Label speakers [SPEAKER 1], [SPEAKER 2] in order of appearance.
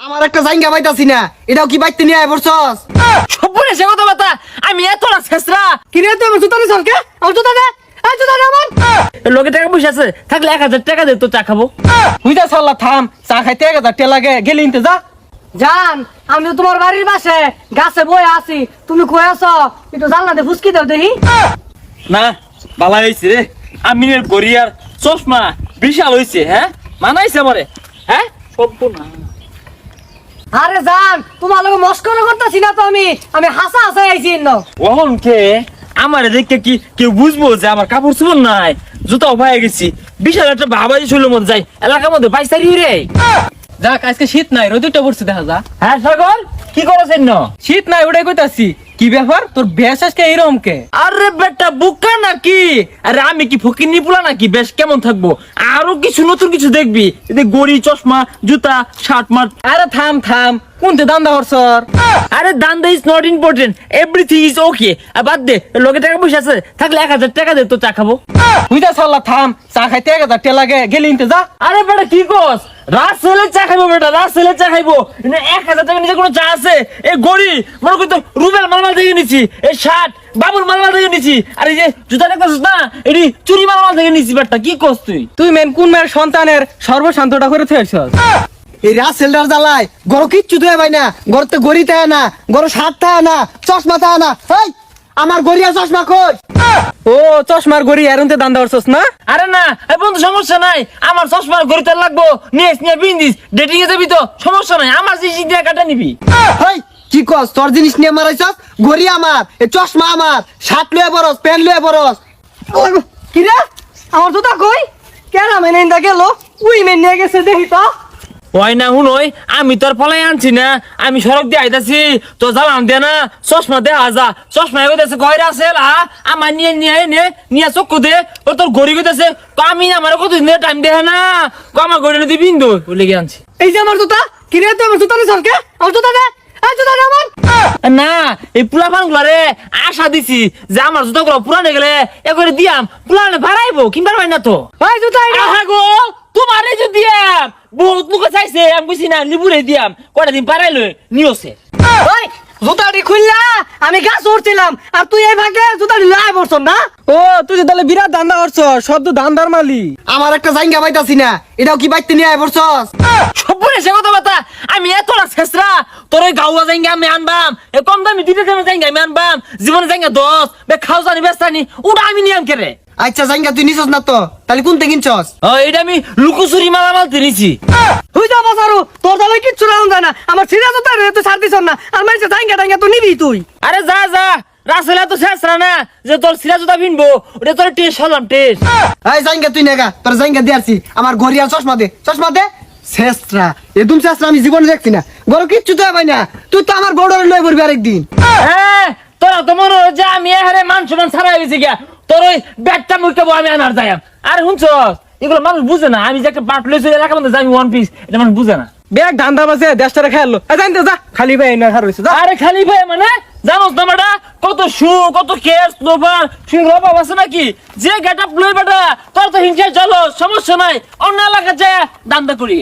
[SPEAKER 1] আমার একটা জায়গা পাইতাছি না, এটাও কি বাইতে নিয়ে আয় পড়ছস?
[SPEAKER 2] সবরে সে কথা বাতা আমি এত না ছেসরা
[SPEAKER 1] কি রে তুই আমার জুতা নিছস কে? আমার জুতা দে, এই জুতা দে আমার।
[SPEAKER 2] লোকে টাকা পয়সা আছে থাকলে 1000 টাকা দে তো চা খাবো।
[SPEAKER 1] হুইদা সাল্লা থাম, চা খাইতে 1000 টাকা লাগে, গেলি ইনতে যা।
[SPEAKER 3] জান, আমি তো তোমার বাড়ির পাশে গাছে বয়ে আছি, তুমি কই আছো? একটু জানলাতে ফুসকি দাও দেখি।
[SPEAKER 2] না বালা হইছে রে, আমিনের গড়িয়ার চশমা বিশাল হইছে। হ্যাঁ মানাইছে আমারে। হ্যাঁ সম্পূর্ণ
[SPEAKER 3] আরে জান, তোমার লগে মস্করা করতেছি না তো আমি হাসা হাসা আইছি ন।
[SPEAKER 2] ওহন কে আমারে দেখে কি কেউ বুঝবো যে আমার কাপড় চোপড় নাই, জুতাও পায়ে গেছি, বিশাল একটা ভাবাই ছিল মন যাই এলাকার মধ্যে 22 তারিখ রে।
[SPEAKER 1] যাক, আজকে শীত নাই, রোদটা পড়ছে দেখা যা।
[SPEAKER 2] হ্যাঁ সাগর কি করেছেন না?
[SPEAKER 1] শীত নাই ওটাই কইতাছি। কি ব্যাপার তোর বেশ আজকে এইরকম কে?
[SPEAKER 2] আরে বেটা বুকা নাকি? আরে আমি কি ফকিনি পোলা নাকি বেশ কেমন থাকবো? আরো কিছু নতুন কিছু দেখবি, এই গড়ি চশমা জুতা শার্ট মার্ট।
[SPEAKER 1] আরে থাম থাম, কোনতে দান্দা হরছর?
[SPEAKER 2] আরে দান্দা is not important, everything is okay. বাদ দে, লোকে টাকা পয়সা আছে থাকলে 1000 টাকা দে তো চা খাবো।
[SPEAKER 1] হুইদা সাল্লা থাম, চা খাইতে 1000 টাকা লাগে, গেলি ইনতে যা।
[SPEAKER 2] আরে বেটা কি কস? রাসেলের চা খাইবো বেটা, রাসেলের চা খাইবো। 1000 টাকা নিচে কোনো চা আছে? এই গড়ি মনে করতো রুবেল মালমাল থেকে নিছি, এই শার্ট বাবুল মালমাল থেকে নিছি, আর এই যে জুতা দেখতেছিস না এটি চুরি মালমাল থেকে নিছি। বেটা কি কস তুই?
[SPEAKER 1] তুই মেন কোন মেয়ের সন্তানের সর্বশান্তটা করে থুয়েছস? এই রাসেলদার জ্বালায় গরো কিচ্ছু দেয় ভাই না, গরতে গড়ি থাকে না, গরো শার্ট থাকে না, চশমা থাকে না। এই আমার গড়িয়া চশমা কই? ও চশমার গড়ি এরনতে দান্দা হরছস না?
[SPEAKER 2] আরে না এই বন্ধু সমস্যা নাই, আমার চশমার গড়িতে লাগবো, নিয়ে নিয়ে বিন্দিস ডেটিং এ যাবি তো সমস্যা নাই, আমার জিনিস দিয়ে কাটা নিবি।
[SPEAKER 1] হেই কি কস? তোর জিনিস নিয়ে মারাইছস? গড়ি আমার, এই চশমা আমার, শার্ট লয়ে বরস, প্যান্ট লয়ে বরস।
[SPEAKER 3] কি রে, আমার জুতা কই? কেন মেনে ইন্দা গেল? উই মেন নিয়ে গেছে দেখি তো।
[SPEAKER 2] ওই না হুনই, আমি তোর ফলাই আনছি না, আমি সড়ক দিয়ে আইতাছি তো জ্বালান দে না, চশমা দে হাজা, চশমা কইতেছে কয়রা আছে আমার নিয়ে নিয়ে নিয়ে নিয়ে চক্ষু দে, ও তোর ঘড়ি কইতেছে আমি আমার কত টাইম দেখে না, আমার ঘড়ি দিয়ে বিন্দু বলে গিয়ে আনছি।
[SPEAKER 3] এই যে আমার জুতা, কি রে তুই আমার জুতা নিছস কে? আমার জুতা দে, এই জুতা দে আমার।
[SPEAKER 2] না এই পুলাপান গুলারে আশা দিছি যে আমার জুতা গুলো পুরানে গেলে এ করে দিয়াম, পুরানে ভাড়াইবো কিনবার পাই না তো।
[SPEAKER 3] এই জুতা এটা
[SPEAKER 2] আহা গো তোমারে যদি দিয়াম, বহুত লোক চাইছে, আমি বুঝি না লিবুরে দিয়াম, কয়টা দিন পারাইলো নিওছে।
[SPEAKER 3] ওই জুতাটি খুললা, আমি গাছ উঠছিলাম আর তুই এই ভাগে জুতাটি লাই পড়ছ না?
[SPEAKER 1] ও তুই যে তাহলে বিরাট দান্দা হরছস, সব তো দান্দার মালি। আমার একটা জায়গা পাইতাছি না, এটাও কি বাইতে নিয়ে আয় পড়ছস?
[SPEAKER 2] সবরে সে কথা বাতা আমি এত না ছেসরা, তোর ওই গাওয়া জায়গা আমি আনবাম, এ কম দামি দিতে দামি জায়গা আমি আনবাম, জীবনে জায়গা 10 বে খাও জানি বেস্তানি ওটা আমি নিয়াম কেরে।
[SPEAKER 1] আচ্ছা জায়গা তুই নিছস না তো, তাহলে কোনতে কিনছস?
[SPEAKER 2] এটা আমি লুকোচুরি মালামাল কিনেছি।
[SPEAKER 3] তুই যা বাসারু, তোর দামে কিচ্ছু রাউন যায় না, আমার ছিড়া জুতা রে তুই ছাড় দিছ না, আর মাইছে জায়গা টাঙ্গা তো নিবি তুই।
[SPEAKER 2] আরে যা যা, রাসেলা তো ছেসরা না যে তোর সিরা জুতা কিনবো, ওটা তোর টেস্ট হলাম টেস্ট।
[SPEAKER 1] এই জায়গা তুই নেগা, তোর জায়গা দিয়াছি, আমার গড়িয়া চশমা দে, চশমা দে। শেষরা এদম শেষরা আমি জীবনে দেখছি না, গরো কিচ্ছু দেয় ভাই না, তুই তো আমার বড় লয়ে পড়বি আরেকদিন।
[SPEAKER 2] হ্যাঁ তোরা তো মনে হয় যে আমি এহারে মান সমান ছাড়া গেছি গিয়া, তোর ওই ব্যাগটা মুখে আমি আনার যাইম। আর শুনছস এগুলো মানুষ বুঝে না, আমি যে একটা পাট লইছি এলাকার মধ্যে যাই ওয়ান পিস, এটা মানুষ বুঝে না।
[SPEAKER 1] ব্যাগ ধান্দা বাজে দেশটারে খেয়াল জানতে যা, খালি ভাই না হার হইছে যা।
[SPEAKER 2] আরে খালি ভাই মানে জানোস না বেটা কত শু কত কেস লোফা শুয়ে অভাব আছে নাকি? যে গেট আপ লই বেটা তোর তো হিংসা চলো সমস্যা নাই, অন্য এলাকা যায় দান্দা করি।